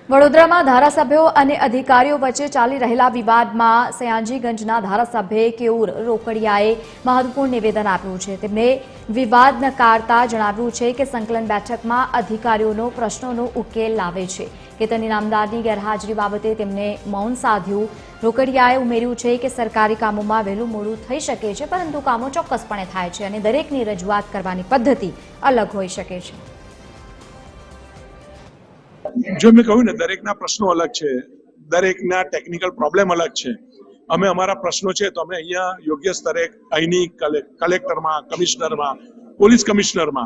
વડોદરામાં ધારાસભ્યો અને અધિકારીઓ વચ્ચે ચાલી રહેલા વિવાદમાં સયાજીગંજના ધારાસભ્ય કેયુર રોકડિયાએ મહત્વપૂર્ણ નિવેદન આપ્યું છે। તેમણે વિવાદ નકારતા જણાવ્યું છે કે સંકલન બેઠકમાં અધિકારીઓનો પ્રશ્નોનો ઉકેલ લાવે છે। કેતન ઇનામદારની ગેરહાજરી બાબતે તેમણે મૌન સાધ્યું। રોકડિયાએ ઉમેર્યું છે કે સરકારી કામોમાં વહેલું મોડું થઈ શકે છે, પરંતુ કામો ચોક્કસપણે થાય છે અને દરેકની રજૂઆત કરવાની પદ્ધતિ અલગ હોઈ શકે છે। जो मैं कहूँ ने दरेकना प्रश्नों अलग है, दरेकना टेक्निकल प्रॉब्लम अलग है। अमे अमारा प्रश्नों है तो अमे अहींया योग्य स्तरे अहींनी कलेक्टर में, कमिश्नर में, पोलीस कमिश्नर में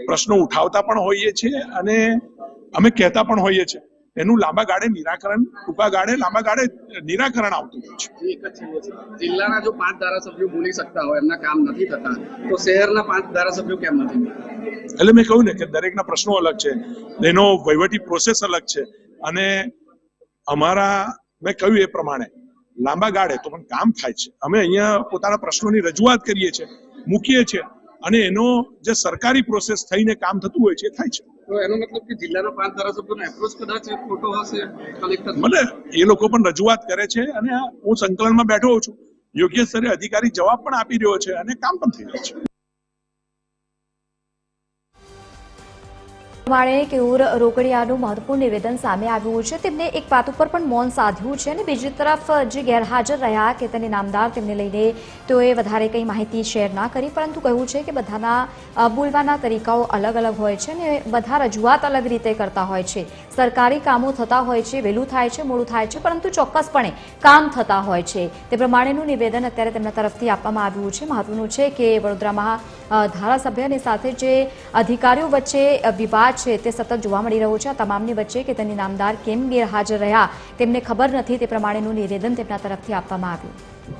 प्रश्नों उठावता पण होईए छे अने अमे कहेता पण होईए छे। एनु लांबा गाड़े निराकरण, टूंका गाड़े लांबा गाड़े निराकरण आवतुं होय छे। जिल्लाना जो 5 धारासभ्यो बोली सकता हो एमना काम नहीं थता तो शहरना 5 धारासभ्यो केम नहीं? એટલે મેં કહ્યું ને કે દરેકના પ્રશ્નો અલગ છે, એનો વહીવટી પ્રોસેસ અલગ છે અને અમારા મેં કહ્યું એ પ્રમાણે લાંબા ગાળે તો પણ કામ થાય છે। અમે અહીંયા પોતાના પ્રશ્નોની રજૂઆત કરીએ છીએ, મૂકીએ છીએ અને એનો જે સરકારી પ્રોસેસ થઈને કામ થતું હોય છે એ થાય છે। તો એનો મતલબ કે જિલ્લાના 5 ધારાસભ્યોનો એપ્રોચ કદાચ ખોટો હશે કલેક્ટર મને એ લોકો પણ રજૂઆત કરે છે અને હું સંકલનમાં બેઠો છું, યોગ્ય સ્તરે અધિકારી જવાબ પણ આપી રહ્યો છે અને કામ પણ થઈ રહ્યું છે। કેયુર રોકડિયાનું મહત્વપૂર્ણ નિવેદન સામે આવ્યું છે। તેમણે એક વાત ઉપર પણ મૌન સાધ્યું છે અને બીજી તરફ જે ગેરહાજર રહ્યા કેતન ઇનામદાર તેમને લઈને તેઓએ વધારે કંઈ માહિતી શેર ના કરી, પરંતુ કહ્યું છે કે બધાના બોલવાના તરીકાઓ અલગ અલગ હોય છે અને બધા રજૂઆત અલગ રીતે કરતા હોય છે। સરકારી કામો થતા હોય છે, વહેલું થાય છે, મોડું થાય છે, પરંતુ ચોક્કસપણે કામ થતા હોય છે। તે પ્રમાણેનું નિવેદન અત્યારે તેમના તરફથી આપવામાં આવ્યું છે। મહત્વનું છે કે વડોદરામાં ધારાસભ્યની સાથે જે અધિકારીઓ વચ્ચે વિવાદ છે તે સતત જોવા મળી રહ્યો છે। આ તમામની વચ્ચે કેતન ઇનામદાર કેમ ગેરહાજર રહ્યા તેમને ખબર નથી, તે પ્રમાણેનું નિવેદન તેમના તરફથી આપવામાં આવ્યું।